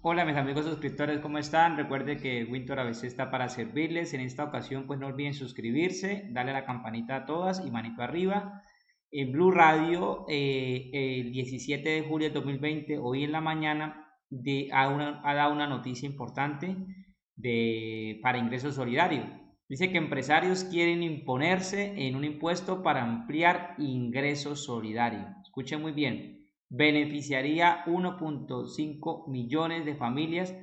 Hola mis amigos suscriptores, ¿cómo están? Recuerde que Winter ABC está para servirles. En esta ocasión pues no olviden suscribirse, darle a la campanita a todas y manito arriba. En Blue Radio, el 17 de julio de 2020, hoy en la mañana, ha dado una noticia importante para ingreso solidario. Dice que empresarios quieren imponerse en un impuesto para ampliar ingreso solidario. Escuchen muy bien, beneficiaría 1.5 millones de familias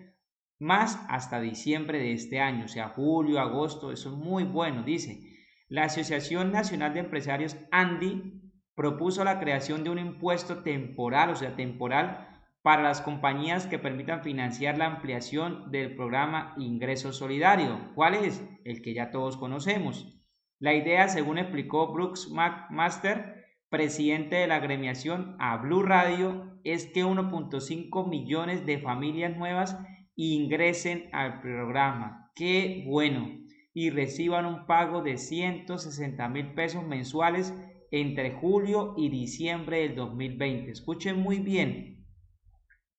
más hasta diciembre de este año, o sea, julio, agosto. Eso es muy bueno, dice. La Asociación Nacional de Empresarios ANDI propuso la creación de un impuesto temporal, o sea, temporal, para las compañías que permitan financiar la ampliación del programa Ingreso Solidario. ¿Cuál es? El que ya todos conocemos. La idea, según explicó Brooks McMaster, presidente de la agremiación, a Blue Radio, es que 1.5 millones de familias nuevas ingresen al programa. ¡Qué bueno! Y reciban un pago de 160,000 pesos mensuales entre julio y diciembre del 2020. Escuchen muy bien.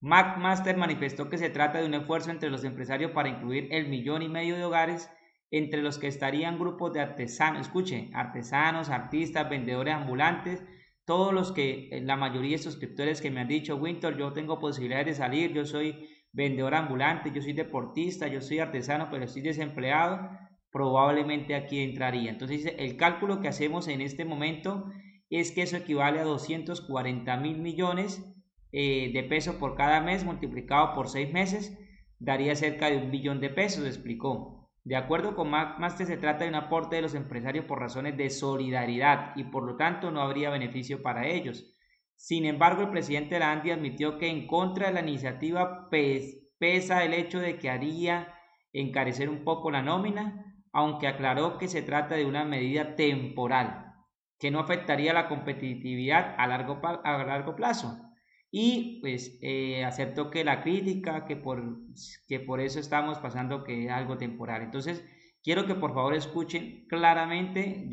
McMaster manifestó que se trata de un esfuerzo entre los empresarios para incluir el 1,5 millones de hogares, entre los que estarían grupos de artesanos, escuchen, artesanos, artistas, vendedores ambulantes, todos los que, la mayoría de suscriptores que me han dicho, Winter, yo tengo posibilidades de salir, yo soy vendedor ambulante, yo soy deportista, yo soy artesano, pero estoy desempleado, probablemente aquí entraría. Entonces, el cálculo que hacemos en este momento es que eso equivale a 240,000 millones de pesos por cada mes, multiplicado por 6 meses, daría cerca de 1 billón de pesos, explicó. De acuerdo con McMaster, se trata de un aporte de los empresarios por razones de solidaridad y por lo tanto no habría beneficio para ellos. Sin embargo, el presidente de la ANDI admitió que en contra de la iniciativa pesa el hecho de que haría encarecer un poco la nómina, aunque aclaró que se trata de una medida temporal, que no afectaría la competitividad a largo plazo. Y pues aceptó que la crítica, que por eso estamos pasando que es algo temporal. Entonces, quiero que por favor escuchen claramente.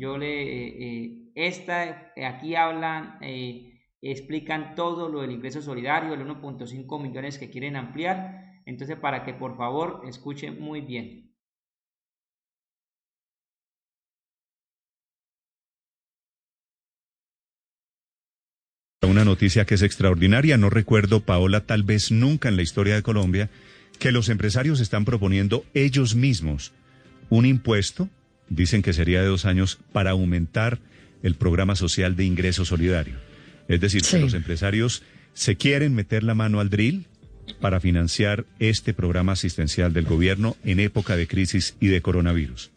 Aquí hablan, explican todo lo del ingreso solidario, el 1.5 millones que quieren ampliar. Entonces, para que por favor escuchen muy bien. Una noticia que es extraordinaria. No recuerdo, Paola, tal vez nunca en la historia de Colombia, que los empresarios están proponiendo ellos mismos un impuesto, dicen que sería de 2 años, para aumentar el programa social de ingreso solidario. Es decir, que los empresarios se quieren meter la mano al drill para financiar este programa asistencial del gobierno en época de crisis y de coronavirus.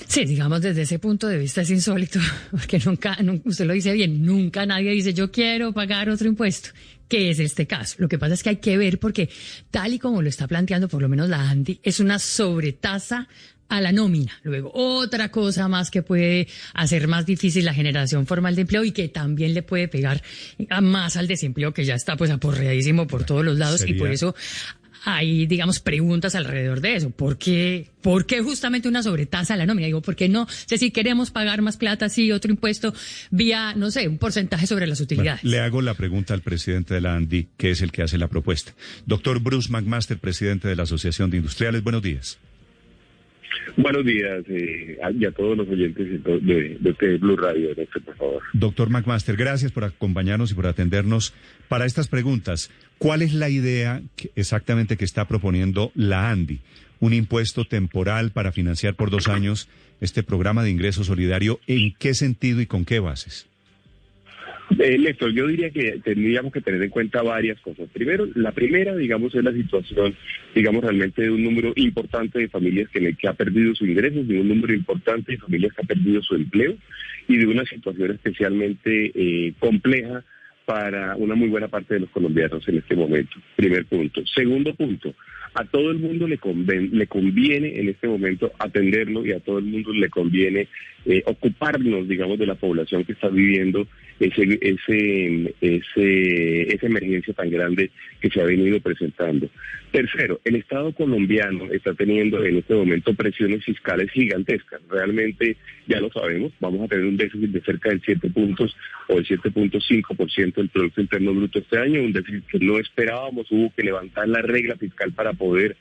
Sí, digamos, desde ese punto de vista es insólito, porque nunca, usted lo dice bien, nunca nadie dice yo quiero pagar otro impuesto, que es este caso. Lo que pasa es que hay que ver porque tal y como lo está planteando por lo menos la ANDI, es una sobretasa a la nómina. Luego, otra cosa más que puede hacer más difícil la generación formal de empleo y que también le puede pegar más al desempleo que ya está pues aporreadísimo por todos los lados y por eso hay, digamos, preguntas alrededor de eso. ¿Por qué justamente una sobretasa a la nómina? Digo, ¿por qué no? Sé si queremos pagar más plata, sí, otro impuesto vía, no sé, un porcentaje sobre las utilidades. Bueno, le hago la pregunta al presidente de la ANDI, que es el que hace la propuesta. Doctor Bruce McMaster, presidente de la Asociación de Industriales, buenos días. Buenos días y a todos los oyentes de Blue Radio, por favor. Doctor McMaster, gracias por acompañarnos y por atendernos para estas preguntas. ¿Cuál es la idea exactamente que está proponiendo la ANDI? Un impuesto temporal para financiar por 2 años este programa de ingreso solidario. ¿En qué sentido y con qué bases? Néstor, yo diría que tendríamos que tener en cuenta varias cosas. Primero, la primera, digamos, es la situación, digamos, realmente de un número importante de familias que ha perdido sus ingresos, de un número importante de familias que ha perdido su empleo y de una situación especialmente compleja para una muy buena parte de los colombianos en este momento. Primer punto. Segundo punto, a todo el mundo le conviene en este momento atenderlo y a todo el mundo le conviene ocuparnos, digamos, de la población que está viviendo esa emergencia tan grande que se ha venido presentando. Tercero, el Estado colombiano está teniendo en este momento presiones fiscales gigantescas. Realmente, ya lo sabemos, vamos a tener un déficit de cerca del 7 puntos o el 7.5% del Producto Interno Bruto este año, un déficit que no esperábamos. Hubo que levantar la regla fiscal para poder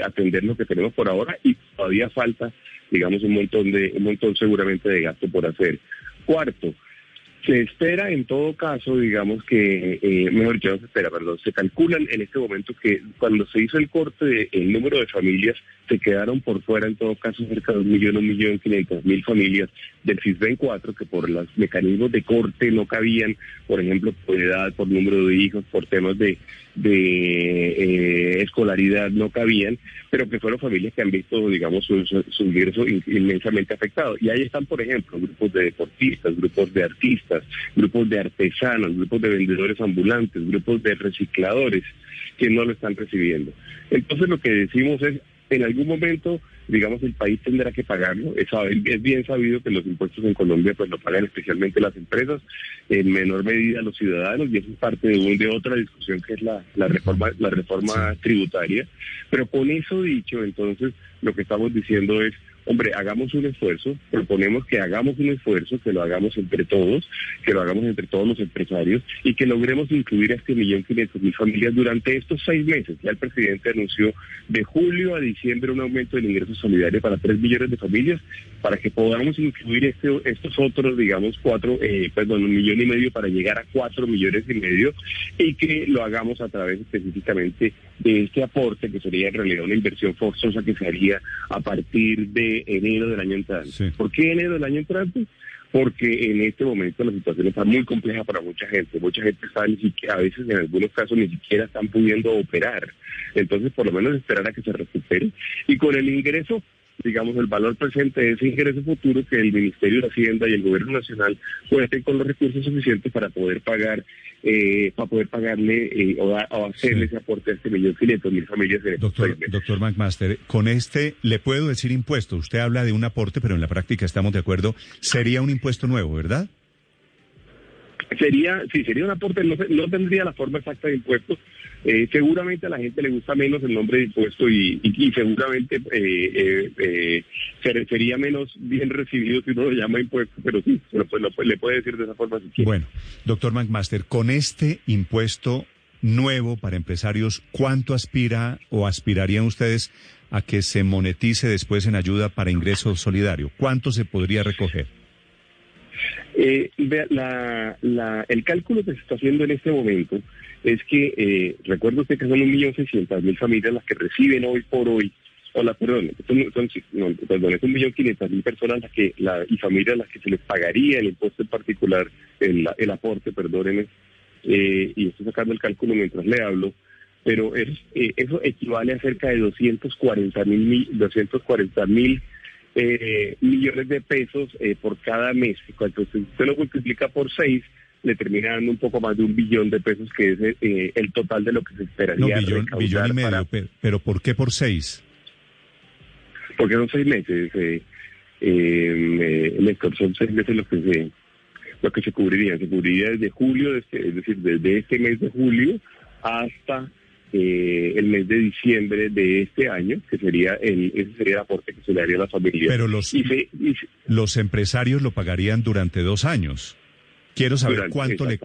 atender lo que tenemos por ahora, y todavía falta, digamos, un montón seguramente de gasto por hacer. Cuarto, se espera en todo caso, digamos que, se calculan en este momento que cuando se hizo el corte del número de familias, se quedaron por fuera en todo caso cerca de 1.500.000 familias del FISBEN 4, que por los mecanismos de corte no cabían, por ejemplo, por edad, por número de hijos, por temas de escolaridad no cabían, pero que fueron familias que han visto, digamos, su ingreso inmensamente afectado. Y ahí están, por ejemplo, grupos de deportistas, grupos de artistas, grupos de artesanos, grupos de vendedores ambulantes, grupos de recicladores que no lo están recibiendo. Entonces lo que decimos es, en algún momento, digamos, el país tendrá que pagarlo. Es bien sabido que los impuestos en Colombia pues lo pagan especialmente las empresas, en menor medida los ciudadanos, y eso es parte de otra discusión que es la reforma tributaria. Pero con eso dicho, entonces, lo que estamos diciendo es, hombre, hagamos un esfuerzo, proponemos que hagamos un esfuerzo, que lo hagamos entre todos, que lo hagamos entre todos los empresarios, y que logremos incluir a 1.500.000 familias durante estos 6 meses. Ya el presidente anunció de julio a diciembre un aumento del ingreso solidario para 3 millones de familias, para que podamos incluir estos otros, digamos, 1,5 millones para llegar a 4,5 millones, y que lo hagamos a través específicamente de este aporte, que sería en realidad una inversión forzosa que se haría a partir de enero del año entrante. Sí. ¿Por qué enero del año entrante? Porque en este momento la situación está muy compleja para mucha gente. Mucha gente está a veces, en algunos casos, ni siquiera están pudiendo operar. Entonces, por lo menos esperar a que se recupere. Y con el ingreso, digamos, el valor presente de ese ingreso futuro, que el Ministerio de Hacienda y el Gobierno Nacional cuenten con los recursos suficientes para poder pagarle o hacerle ese aporte a 1.500.000 familias. Doctor McMaster, con este le puedo decir impuesto. Usted habla de un aporte, pero en la práctica estamos de acuerdo. Sería un impuesto nuevo, ¿verdad? Sería un aporte, no tendría la forma exacta de impuesto. Seguramente a la gente le gusta menos el nombre de impuesto y seguramente sería menos bien recibido si uno lo llama impuesto, pero sí, le puede decir de esa forma si quiere. Bueno, doctor McMaster, con este impuesto nuevo para empresarios, ¿cuánto aspira o aspirarían ustedes a que se monetice después en ayuda para ingreso solidario? ¿Cuánto se podría recoger? El cálculo que se está haciendo en este momento es que, recuerda usted que son 1.600.000 familias las que reciben hoy por hoy, son 1.500.000 personas y familias a las que se les pagaría el impuesto en particular, el aporte, perdónenme, y estoy sacando el cálculo mientras le hablo, pero eso equivale a cerca de 240.000 millones de pesos por cada mes. Cuando usted lo multiplica por 6, le termina dando un poco más de 1 billón de pesos, que es el total de lo que se esperaría. No, billón y medio, pero ¿por qué por 6? Porque son 6 meses, Néstor, son 6 meses lo que se cubriría. Se cubriría desde julio, es decir, desde este mes de julio hasta el mes de diciembre de este año, que ese sería el aporte que se le haría a las familias. Pero los empresarios lo pagarían durante 2 años. Quiero saber cuánto le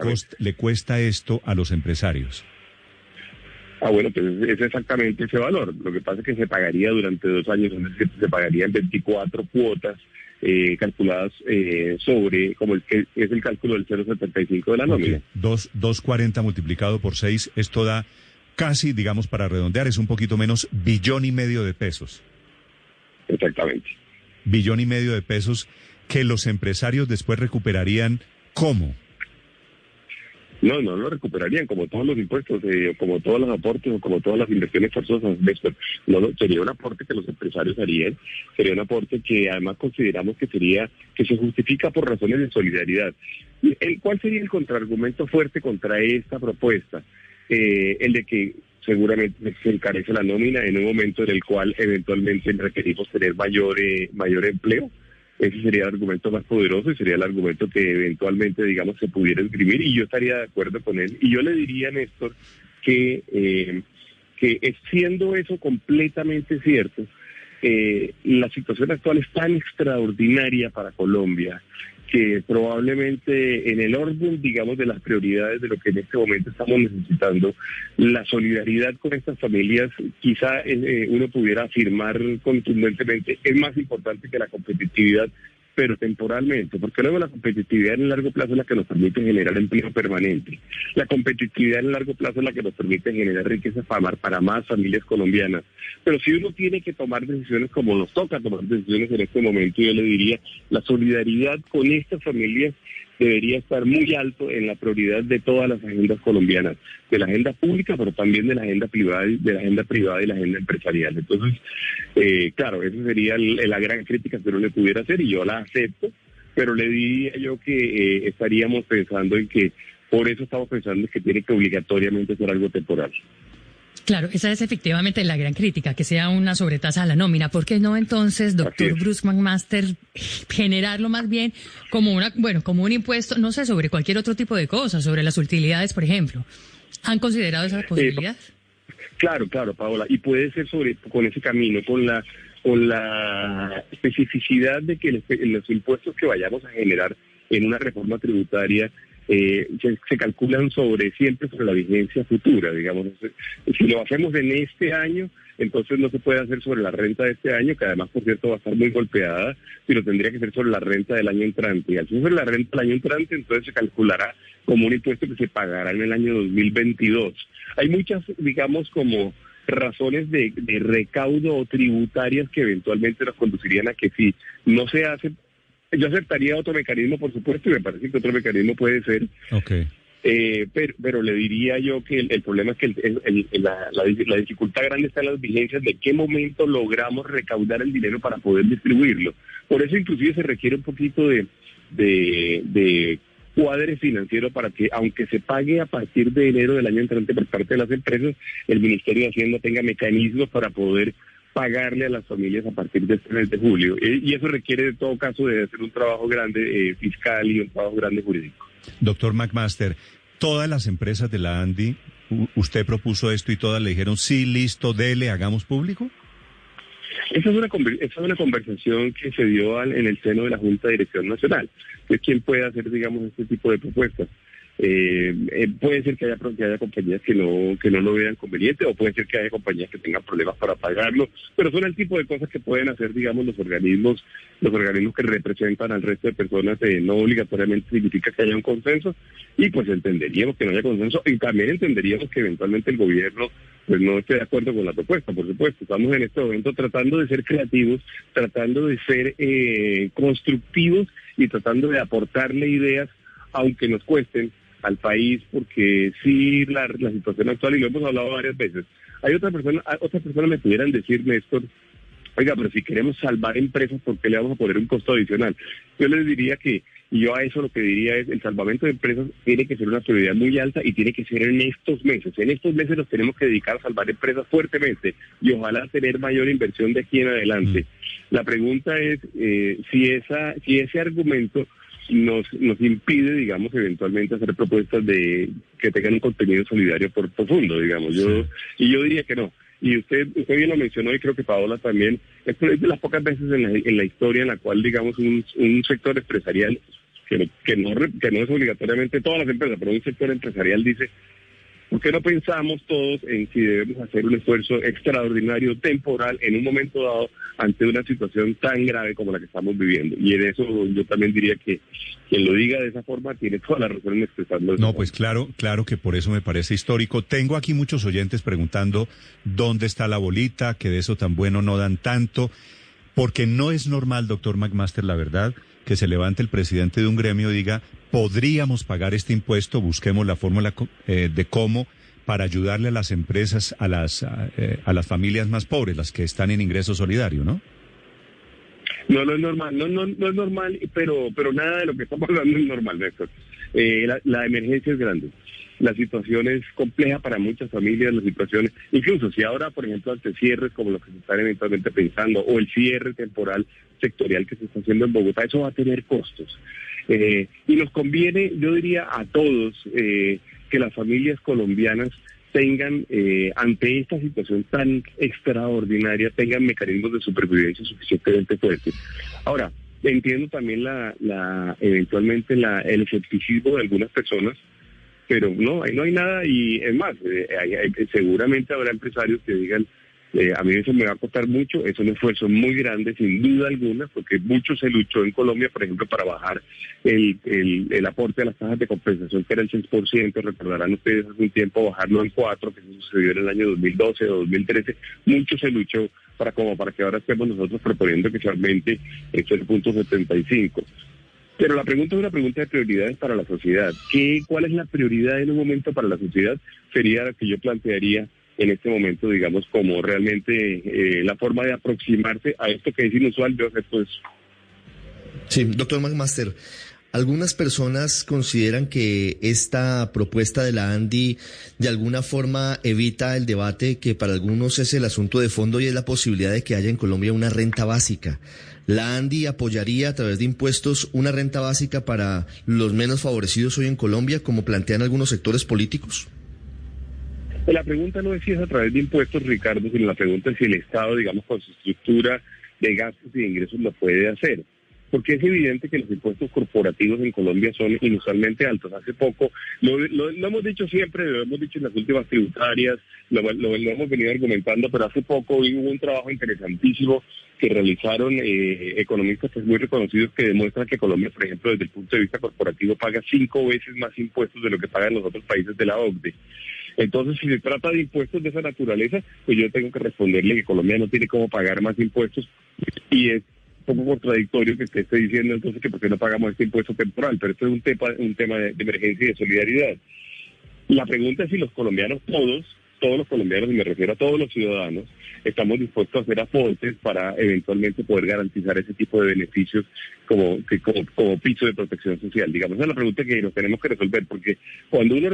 cuesta esto a los empresarios. Bueno, pues es exactamente ese valor. Lo que pasa es que se pagaría durante 2 años, es decir, se pagarían 24 cuotas calculadas sobre, como es el cálculo del 0,75 de la nómina. 240 multiplicado por 6, esto da casi, digamos, para redondear, es un poquito menos, 1,5 billones de pesos. Exactamente. 1,5 billones de pesos que los empresarios después recuperarían, ¿cómo? No lo recuperarían, como todos los impuestos, como todos los aportes o como todas las inversiones forzosas. Sería un aporte que los empresarios harían, sería un aporte que además consideramos que se justifica por razones de solidaridad. ¿Cuál sería el contraargumento fuerte contra esta propuesta? El de que seguramente se encarece la nómina en un momento en el cual eventualmente requerimos tener mayor empleo. ese sería el argumento más poderoso y sería el argumento que eventualmente, digamos, se pudiera esgrimir, y yo estaría de acuerdo con él. Y yo le diría, Néstor, que siendo eso completamente cierto, la situación actual es tan extraordinaria para Colombia que probablemente en el orden, digamos, de las prioridades de lo que en este momento estamos necesitando, la solidaridad con estas familias, quizá uno pudiera afirmar contundentemente, es más importante que la competitividad, pero temporalmente, porque luego la competitividad en el largo plazo es la que nos permite generar empleo permanente. La competitividad en el largo plazo es la que nos permite generar riqueza para más familias colombianas. Pero si uno tiene que tomar decisiones como nos toca tomar decisiones en este momento, yo le diría, la solidaridad con estas familias debería estar muy alto en la prioridad de todas las agendas colombianas, de la agenda pública, pero también de la agenda privada, y la agenda empresarial. Entonces, claro, esa sería la gran crítica que uno le pudiera hacer, y yo la acepto, pero le diría yo que estaríamos pensando en que, por eso estamos pensando en que tiene que obligatoriamente ser algo temporal. Claro, esa es efectivamente la gran crítica, que sea una sobretasa a la nómina. ¿Por qué no entonces, doctor Bruce McMaster, generarlo más bien como como un impuesto, no sé, sobre cualquier otro tipo de cosas, sobre las utilidades, por ejemplo? ¿Han considerado esa posibilidad? Claro, Paola, y puede ser con ese camino, con la especificidad de que los impuestos que vayamos a generar en una reforma tributaria se calculan siempre sobre la vigencia futura, digamos. Si lo hacemos en este año, entonces no se puede hacer sobre la renta de este año, que además, por cierto, va a estar muy golpeada, sino tendría que ser sobre la renta del año entrante. Y al ser sobre la renta del año entrante, entonces se calculará como un impuesto que se pagará en el año 2022. Hay muchas, digamos, como razones de recaudo tributarias que eventualmente nos conducirían a que si no se hace. Yo aceptaría otro mecanismo, por supuesto, y me parece que otro mecanismo puede ser. Okay. Pero le diría yo que el problema es que la dificultad grande está en las vigencias de qué momento logramos recaudar el dinero para poder distribuirlo. Por eso inclusive se requiere un poquito de cuadre financiero para que, aunque se pague a partir de enero del año entrante por parte de las empresas, el Ministerio de Hacienda tenga mecanismos para poder pagarle a las familias a partir de este mes de julio. Y eso requiere, de todo caso, de hacer un trabajo grande fiscal y un trabajo grande jurídico. Doctor McMaster, todas las empresas de la ANDI, usted propuso esto y todas le dijeron, sí, listo, dele, hagamos público. Esa es una conversación que se dio en el seno de la Junta de Dirección Nacional, que es quien puede hacer, digamos, este tipo de propuestas. Puede ser que haya compañías que no lo vean conveniente, o puede ser que haya compañías que tengan problemas para pagarlo, pero son el tipo de cosas que pueden hacer, digamos, los organismos que representan al resto de personas. No obligatoriamente significa que haya un consenso, y pues entenderíamos que no haya consenso, y también entenderíamos que eventualmente el gobierno pues no esté de acuerdo con la propuesta. Por supuesto, estamos en este momento tratando de ser creativos, tratando de ser constructivos y tratando de aportarle ideas, aunque nos cuesten, al país, porque sí, la situación actual, y lo hemos hablado varias veces. Otras personas me pudieran decir, Néstor, oiga, pero si queremos salvar empresas, ¿por qué le vamos a poner un costo adicional? Yo les diría y yo a eso lo que diría es, el salvamento de empresas tiene que ser una prioridad muy alta, y tiene que ser en estos meses. En estos meses nos tenemos que dedicar a salvar empresas fuertemente, y ojalá tener mayor inversión de aquí en adelante. La pregunta es si ese argumento nos impide, digamos, eventualmente hacer propuestas que tengan un contenido solidario profundo, digamos. Yo diría que no. Y usted bien lo mencionó, y creo que Paola también, es de las pocas veces en la historia en la cual, digamos, un sector empresarial, que no es obligatoriamente todas las empresas, pero un sector empresarial dice, ¿por qué no pensamos todos en si debemos hacer un esfuerzo extraordinario, temporal, en un momento dado, ante una situación tan grave como la que estamos viviendo? Y en eso yo también diría que quien lo diga de esa forma tiene toda la razón en expresarlo. No, pues claro que por eso me parece histórico. Tengo aquí muchos oyentes preguntando dónde está la bolita, que de eso tan bueno no dan tanto, porque no es normal, doctor McMaster, la verdad, que se levante el presidente de un gremio y diga, podríamos pagar este impuesto, busquemos la fórmula de cómo, para ayudarle a las empresas, a las familias más pobres, las que están en ingreso solidario, ¿no? No es normal, no es normal, pero nada de lo que estamos hablando es normal, Néstor. La emergencia es grande. la situación es compleja para muchas familias, las situaciones, incluso si ahora, por ejemplo, ante cierres como lo que se están eventualmente pensando, o el cierre temporal sectorial que se está haciendo en Bogotá, eso va a tener costos. Y nos conviene, yo diría, a todos que las familias colombianas tengan, ante esta situación tan extraordinaria, tengan mecanismos de supervivencia suficientemente fuertes. Ahora, entiendo también eventualmente el escepticismo de algunas personas, pero no, ahí no hay nada, y es más, seguramente habrá empresarios que digan, a mí eso me va a costar mucho, es un esfuerzo muy grande, sin duda alguna, porque mucho se luchó en Colombia, por ejemplo, para bajar el aporte a las tasas de compensación, que era el 6%, recordarán ustedes hace un tiempo bajarlo en 4%, que eso sucedió en el año 2012 o 2013, mucho se luchó para que ahora estemos nosotros proponiendo que se aumente el 0.75%. Pero la pregunta es una pregunta de prioridades para la sociedad. ¿Cuál es la prioridad en un momento para la sociedad? Sería la que yo plantearía en este momento, digamos, como realmente la forma de aproximarse a esto que es inusual. Yo acepto eso. Sí, doctor McMaster, algunas personas consideran que esta propuesta de la ANDI de alguna forma evita el debate que para algunos es el asunto de fondo, y es la posibilidad de que haya en Colombia una renta básica. ¿La ANDI apoyaría a través de impuestos una renta básica para los menos favorecidos hoy en Colombia, como plantean algunos sectores políticos? La pregunta no es si es a través de impuestos, Ricardo, sino la pregunta es si el Estado, digamos, con su estructura de gastos y de ingresos lo puede hacer. Porque es evidente que los impuestos corporativos en Colombia son inusualmente altos. Hace poco, lo hemos dicho siempre, lo hemos dicho en las últimas tributarias, lo hemos venido argumentando, pero hace poco hubo un trabajo interesantísimo que realizaron economistas muy reconocidos, que demuestran que Colombia, por ejemplo, desde el punto de vista corporativo, paga 5 veces más impuestos de lo que pagan los otros países de la OCDE. Entonces, si se trata de impuestos de esa naturaleza, pues yo tengo que responderle que Colombia no tiene cómo pagar más impuestos, y es un poco contradictorio que usted esté diciendo entonces que por qué no pagamos este impuesto temporal, pero esto es un tema de emergencia y de solidaridad. La pregunta es si los colombianos, todos los colombianos, y me refiero a todos los ciudadanos, estamos dispuestos a hacer aportes para eventualmente poder garantizar ese tipo de beneficios como piso de protección social. Digamos, esa es la pregunta que nos tenemos que resolver, porque cuando uno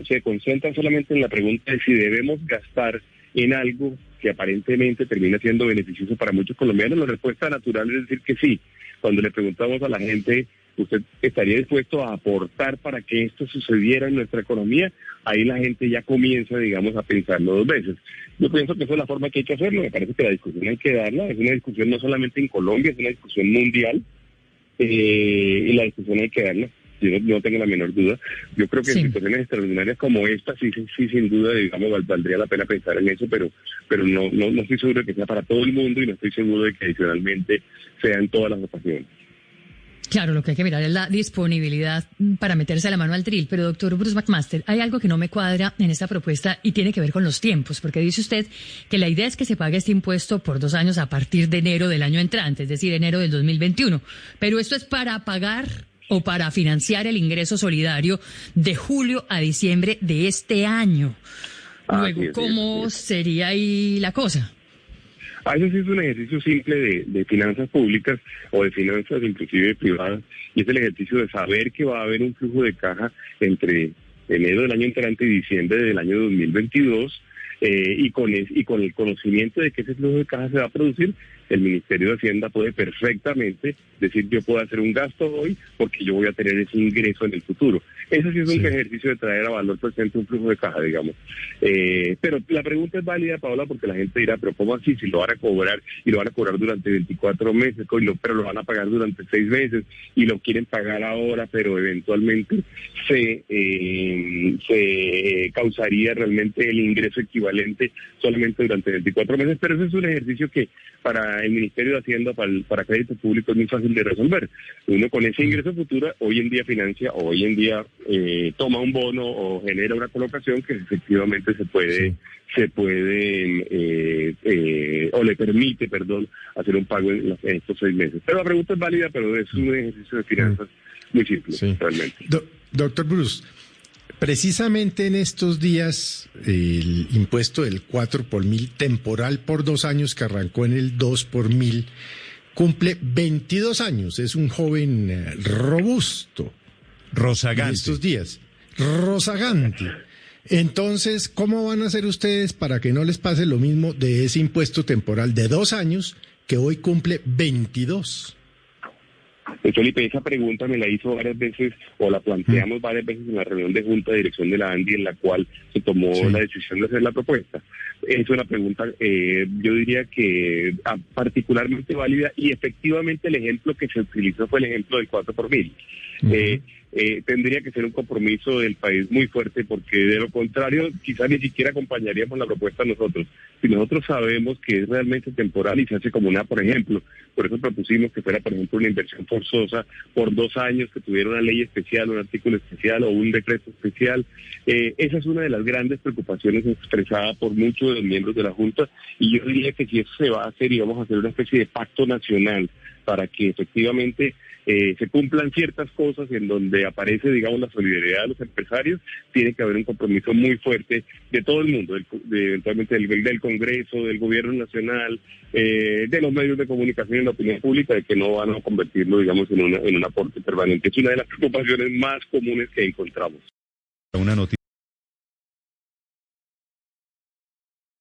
se concentra solamente en la pregunta de si debemos gastar en algo que aparentemente termina siendo beneficioso para muchos colombianos, la respuesta natural es decir que sí. Cuando le preguntamos a la gente, ¿usted estaría dispuesto a aportar para que esto sucediera en nuestra economía? Ahí la gente ya comienza, digamos, a pensarlo 2 veces. Yo pienso que esa es la forma que hay que hacerlo. Me parece que la discusión hay que darla. Es una discusión no solamente en Colombia, es una discusión mundial. Y la discusión hay que darla. Yo no tengo la menor duda. Yo creo que en situaciones extraordinarias como esta, sí, sin duda, digamos, valdría la pena pensar en eso, pero no estoy seguro de que sea para todo el mundo, y no estoy seguro de que adicionalmente sea en todas las ocasiones. Claro, lo que hay que mirar es la disponibilidad para meterse la mano al drill. Pero, doctor Bruce McMaster, hay algo que no me cuadra en esta propuesta y tiene que ver con los tiempos, porque dice usted que la idea es que se pague este impuesto por 2 años a partir de enero del año entrante, es decir, enero del 2021. Pero esto es para pagar o para financiar el ingreso solidario de julio a diciembre de este año. Luego, ¿cómo sería ahí la cosa? Eso sí es un ejercicio simple de finanzas públicas o de finanzas inclusive privadas, y es el ejercicio de saber que va a haber un flujo de caja entre enero del año entrante y diciembre del año 2022, y con el conocimiento de que ese flujo de caja se va a producir. El Ministerio de Hacienda puede perfectamente decir: yo puedo hacer un gasto hoy porque yo voy a tener ese ingreso en el futuro. Eso sí es un ejercicio de traer a valor presente un flujo de caja, digamos. Pero la pregunta es válida, Paola, porque la gente dirá: pero ¿cómo así? Si lo van a cobrar, y lo van a cobrar durante 24 meses, pero lo van a pagar durante 6 meses, y lo quieren pagar ahora, pero eventualmente se causaría realmente el ingreso equivalente solamente durante 24 meses. Pero ese es un ejercicio que para el Ministerio de Hacienda, para crédito público, es muy fácil de resolver. Uno con ese ingreso futuro hoy en día financia, o hoy en día toma un bono o genera una colocación que efectivamente se puede o le permite, hacer un pago en estos 6 meses. Pero la pregunta es válida, pero es un ejercicio de finanzas muy simple, realmente. Doctor Bruce, precisamente en estos días, el impuesto del 4 por mil temporal por 2 años, que arrancó en el 2 por mil, cumple 22 años. Es un joven robusto. Rozagante. En estos días. rozagante. Entonces, ¿cómo van a hacer ustedes para que no les pase lo mismo de ese impuesto temporal de 2 años que hoy cumple 22? Felipe, esa pregunta me la hizo varias veces, o la planteamos varias veces en la reunión de junta de dirección de la ANDI, en la cual se tomó la decisión de hacer la propuesta. Es una pregunta, yo diría que particularmente válida, y efectivamente el ejemplo que se utilizó fue el ejemplo del 4 por mil. Tendría que ser un compromiso del país muy fuerte, porque de lo contrario quizás ni siquiera acompañaríamos la propuesta nosotros. Si nosotros sabemos que es realmente temporal y se hace como una, por ejemplo, por eso propusimos que fuera, por ejemplo, una inversión forzosa por 2 años, que tuviera una ley especial, un artículo especial o un decreto especial. Esa es una de las grandes preocupaciones expresada por muchos de los miembros de la Junta, y yo diría que si eso se va a hacer, y vamos a hacer una especie de pacto nacional para que efectivamente se cumplan ciertas cosas en donde aparece, digamos, la solidaridad de los empresarios, tiene que haber un compromiso muy fuerte de todo el mundo, eventualmente del Congreso, del Gobierno Nacional, de los medios de comunicación y la opinión pública, de que no van a convertirlo, digamos, en un aporte permanente. Es una de las preocupaciones más comunes que encontramos. Una noticia